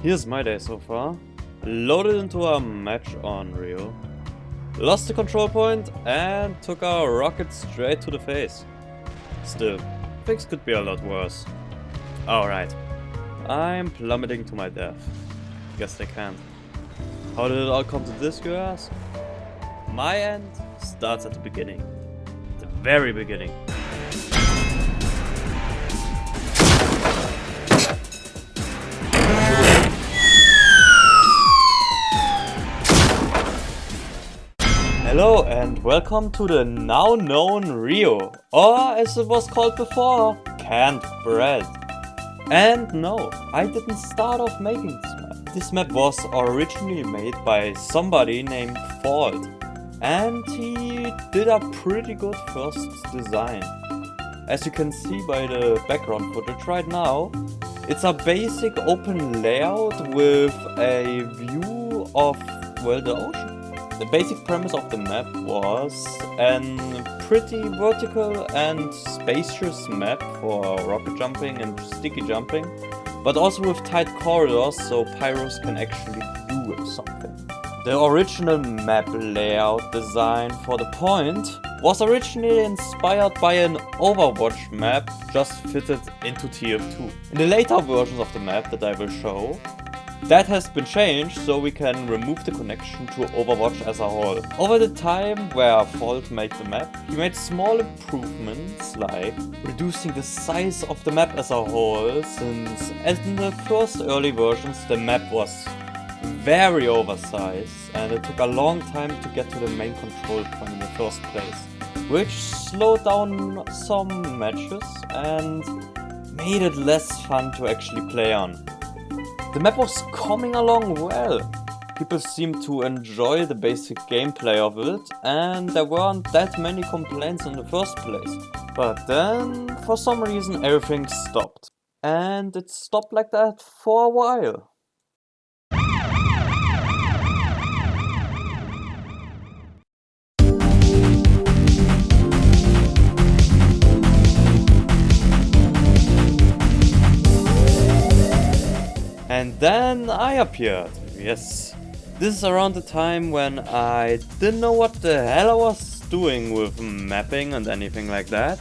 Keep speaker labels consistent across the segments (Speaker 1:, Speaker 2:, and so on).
Speaker 1: Here's my day so far. Loaded into a match on Rio. Lost the control point and took a rocket straight to the face. Still, things could be a lot worse. Alright, I'm plummeting to my death. Guess they can't. How did it all come to this, you ask? My end starts at the beginning. The very beginning. Hello and welcome to the now known Rio, or as it was called before, canned bread. And no, I didn't start off making this map. This map was originally made by somebody named Fault, and he did a pretty good first design. As you can see by the background footage right now, it's a basic open layout with a view of, well, the ocean. The basic premise of the map was an pretty vertical and spacious map for rocket jumping and sticky jumping, but also with tight corridors so pyros can actually do something. The original map layout design for the point was originally inspired by an Overwatch map just fitted into TF2. In the later versions of the map that I will show, that has been changed so we can remove the connection to Overwatch as a whole. Over the time where Fault made the map, he made small improvements like reducing the size of the map as a whole, since in the first early versions the map was very oversized and it took a long time to get to the main control point in the first place, which slowed down some matches and made it less fun to actually play on. The map was coming along well. People seemed to enjoy the basic gameplay of it, and there weren't that many complaints in the first place. But then, for some reason, everything stopped. And it stopped like that for a while. And then I appeared, yes. This is around the time when I didn't know what the hell I was doing with mapping and anything like that.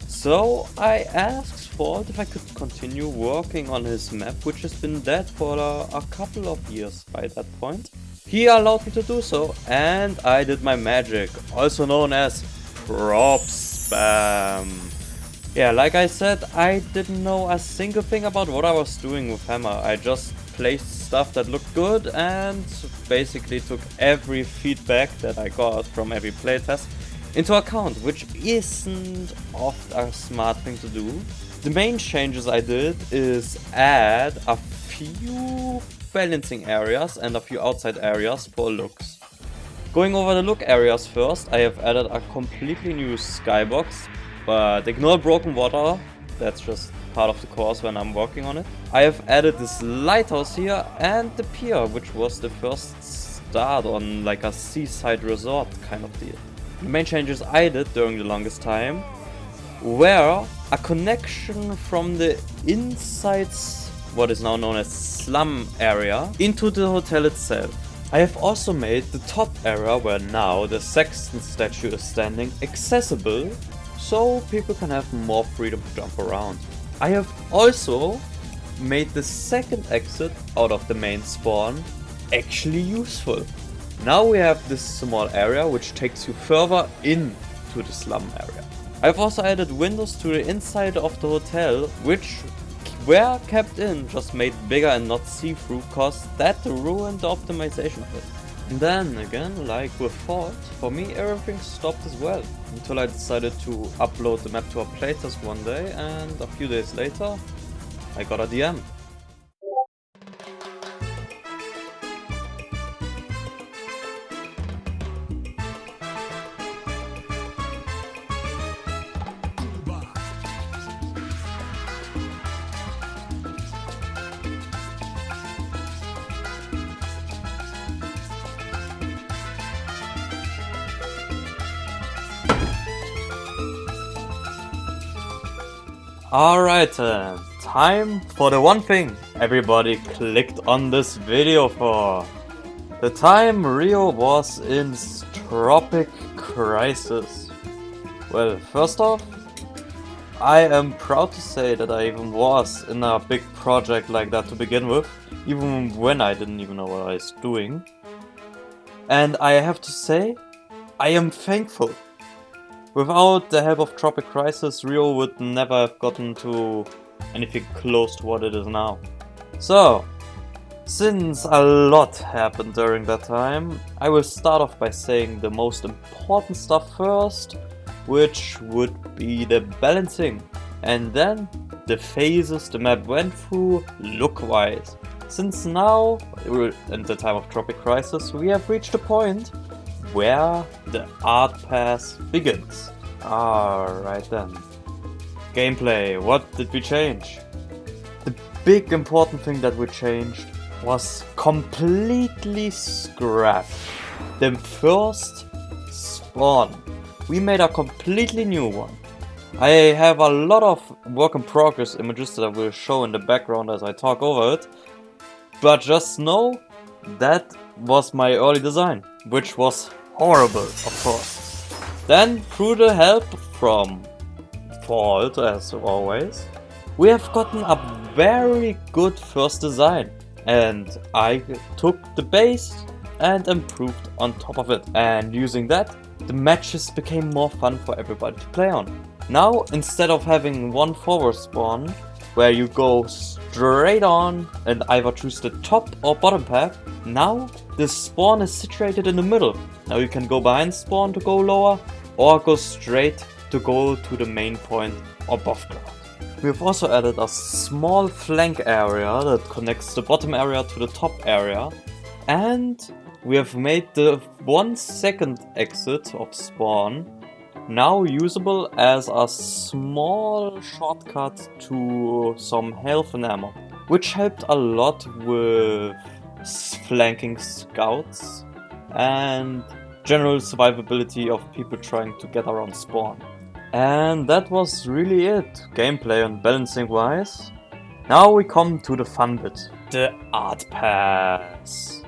Speaker 1: So I asked Fault if I could continue working on his map, which has been dead for a couple of years by that point. He allowed me to do so, and I did my magic, also known as prop spam. Yeah, like I said, I didn't know a single thing about what I was doing with Hammer. I just placed stuff that looked good and basically took every feedback that I got from every playtest into account, which isn't often a smart thing to do. The main changes I did is add a few balancing areas and a few outside areas for looks. Going over the look areas first, I have added a completely new skybox. But ignore broken water, that's just part of the course when I'm working on it. I have added this lighthouse here and the pier, which was the first start on like a seaside resort kind of deal. The main changes I did during the longest time were a connection from the inside, what is now known as slum area, into the hotel itself. I have also made the top area where now the Sexton statue is standing accessible, so people can have more freedom to jump around. I have also made the second exit out of the main spawn actually useful. Now we have this small area which takes you further into the slum area. I've also added windows to the inside of the hotel, which were kept in, just made bigger and not see-through, cause that ruined the optimization of it. And then again, like with Fault, for me everything stopped as well, until I decided to upload the map to a playtest one day, and a few days later, I got a DM. Alright, time for the one thing everybody clicked on this video for. The time Rio was in tropic crisis. Well, first off, I am proud to say that I even was in a big project like that to begin with, even when I didn't even know what I was doing. And I have to say, I am thankful. Without the help of Tropic Crisis, Rio would never have gotten to anything close to what it is now. So, since a lot happened during that time, I will start off by saying the most important stuff first, which would be the balancing, and then the phases the map went through look-wise. Since now, in the time of Tropic Crisis, we have reached a point where the art pass begins. Alright then. Gameplay, what did we change? The big important thing that we changed was completely scrapped the first spawn. We made a completely new one. I have a lot of work in progress images that I will show in the background as I talk over it, but just know that was my early design, which was horrible, of course. Then, through the help from Fault, as always, we have gotten a very good first design, and I took the base and improved on top of it, and using that, the matches became more fun for everybody to play on. Now, instead of having one forward spawn, where you go straight on and either choose the top or bottom path, now the spawn is situated in the middle. Now you can go behind spawn to go lower, or go straight to go to the main point above ground. We have also added a small flank area that connects the bottom area to the top area, and we have made the 1 second exit of spawn now usable as a small shortcut to some health and ammo, which helped a lot with flanking scouts and general survivability of people trying to get around spawn. And that was really it, gameplay and balancing wise. Now we come to the fun bit, the art pass.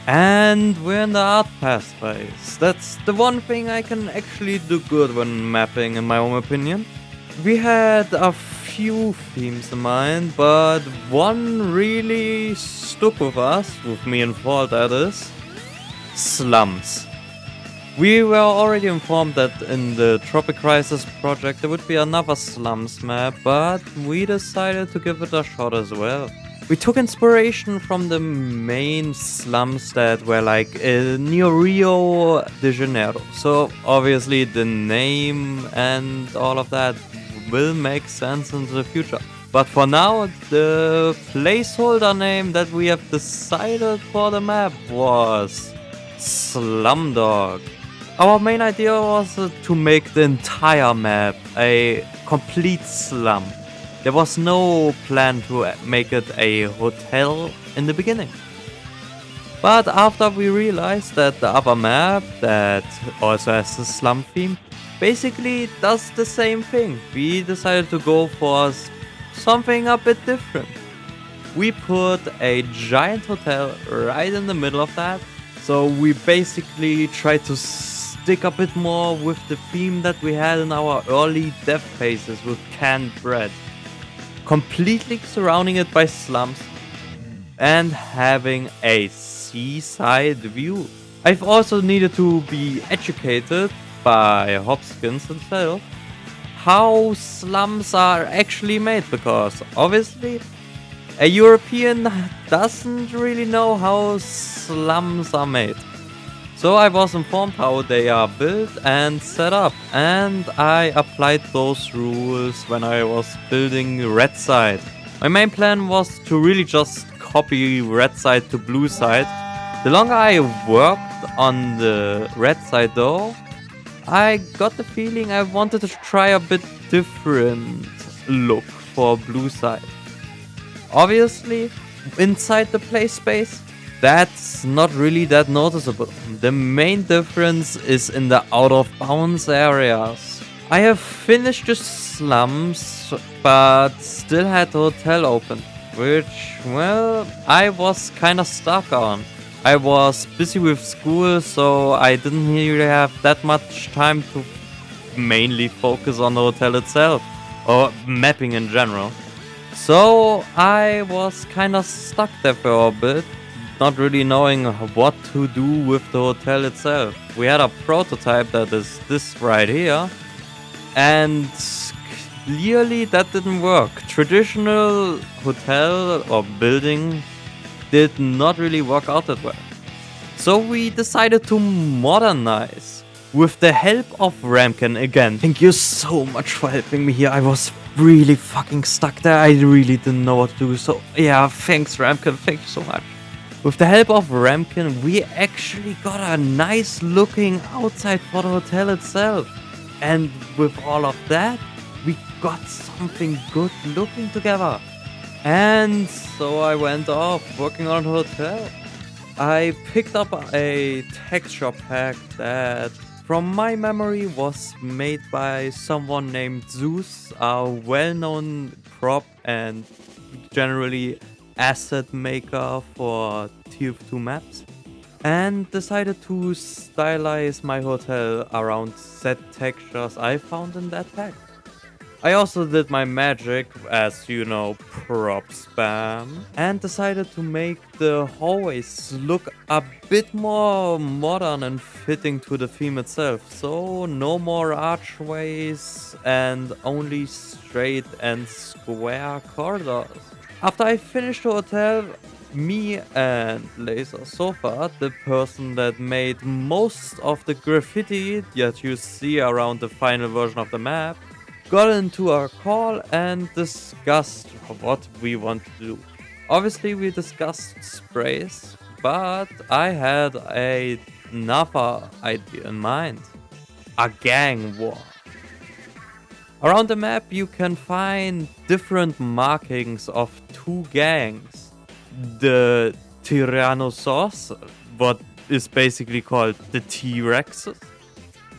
Speaker 1: And we're in the art pass phase. That's the one thing I can actually do good when mapping, in my own opinion. We had a few themes in mind, but one really stuck with us, with me and Paul that is, slums. We were already informed that in the Tropic Crisis project there would be another slums map, but we decided to give it a shot as well. We took inspiration from the main slums that were like near Rio de Janeiro. So obviously the name and all of that will make sense in the future. But for now, the placeholder name that we have decided for the map was Slumdog. Our main idea was to make the entire map a complete slum. There was no plan to make it a hotel in the beginning. But after we realized that the other map, that also has a slum theme, basically does the same thing, we decided to go for something a bit different. We put a giant hotel right in the middle of that, so we basically tried to stick a bit more with the theme that we had in our early dev phases with canned bread. Completely surrounding it by slums and having a seaside view. I've also needed to be educated by Hopkins himself how slums are actually made, because obviously a European doesn't really know how slums are made. So I was informed how they are built and set up, and I applied those rules when I was building Red Side. My main plan was to really just copy Red Side to Blue Side. The longer I worked on the Red Side though, I got the feeling I wanted to try a bit different look for Blue Side. Obviously, inside the play space, that's not really that noticeable. The main difference is in the out of bounds areas. I have finished the slums, but still had the hotel open, which, well, I was kinda stuck on. I was busy with school, so I didn't really have that much time to mainly focus on the hotel itself, or mapping in general. So I was kind of stuck there for a bit, not really knowing what to do with the hotel itself. We had a prototype that is this right here, and clearly that didn't work. Traditional hotel or building did not really work out that well. So we decided to modernize with the help of Ramkin again. Thank you so much for helping me here. I was really fucking stuck there. I really didn't know what to do. So yeah, thanks Ramkin. Thank you so much. With the help of Ramkin, we actually got a nice looking outside for the hotel itself. And with all of that, we got something good looking together. And so I went off working on the hotel. I picked up a texture pack that, from my memory, was made by someone named Zeus, a well-known prop and generally asset maker for TF2 maps, and decided to stylize my hotel around set textures I found in that pack. I also did my magic, as you know, prop spam, and decided to make the hallways look a bit more modern and fitting to the theme itself. So no more archways and only straight and square corridors. After I finished the hotel, me and LazerSofa, the person that made most of the graffiti that you see around the final version of the map, got into a call and discussed what we want to do. Obviously, we discussed sprays, but I had another idea in mind. A gang war. Around the map, you can find different markings of two gangs. The Tyrannosaurs, what is basically called the T-Rexes.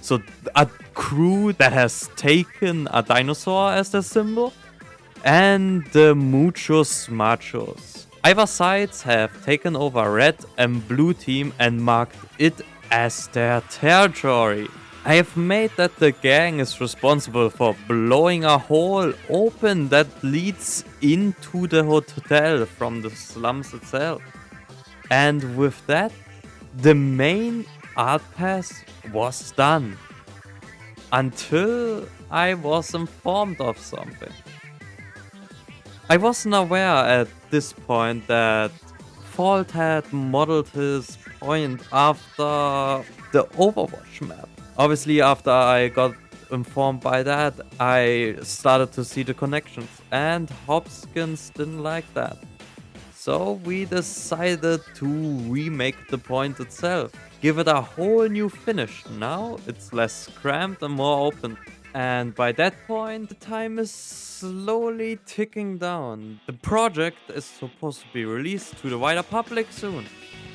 Speaker 1: So a crew that has taken a dinosaur as their symbol, and the Muchos Machos. Either sides have taken over red and blue team and marked it as their territory. I have made that the gang is responsible for blowing a hole open that leads into the hotel from the slums itself. And with that, the main art pass was done. Until I was informed of something. I wasn't aware at this point that Fault had modeled his point after the Overwatch map. Obviously, after I got informed by that, I started to see the connections, and Hopkins didn't like that. So we decided to remake the point itself. Give it a whole new finish. Now it's less cramped and more open. And by that point, the time is slowly ticking down. The project is supposed to be released to the wider public soon.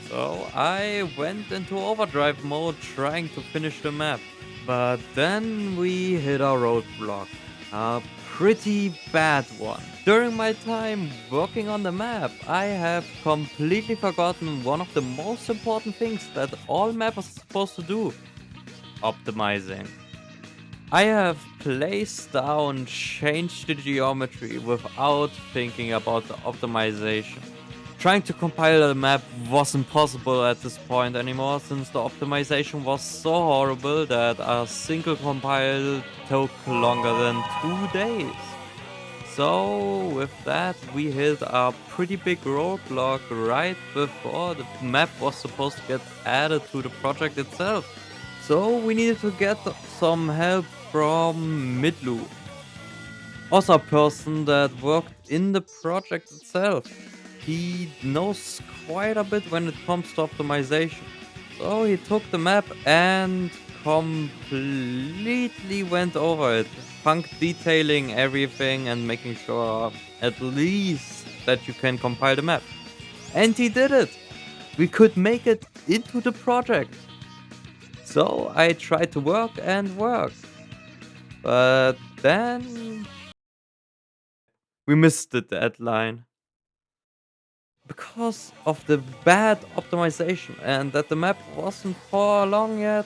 Speaker 1: So I went into overdrive mode trying to finish the map. But then we hit a roadblock. A pretty bad one. During my time working on the map, I have completely forgotten one of the most important things that all mappers are supposed to do. Optimizing. I have placed down, changed the geometry without thinking about the optimization. Trying to compile the map wasn't possible at this point anymore, since the optimization was so horrible that a single compile took longer than 2 days. So with that, we hit a pretty big roadblock right before the map was supposed to get added to the project itself. So we needed to get some help from Midlu. Also a person that worked in the project itself. He knows quite a bit when it comes to optimization. So he took the map and completely went over it. Punk detailing everything and making sure at least that you can compile the map. And he did it! We could make it into the project. So I tried to work and work. But then we missed the deadline. Because of the bad optimization and that the map wasn't far along yet,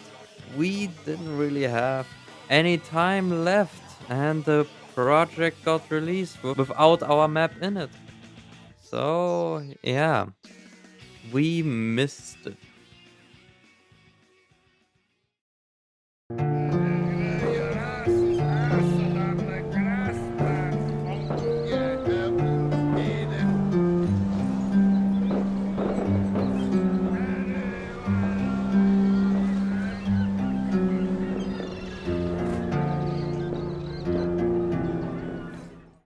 Speaker 1: we didn't really have any time left, and the project got released without our map in it. So, yeah, we missed it.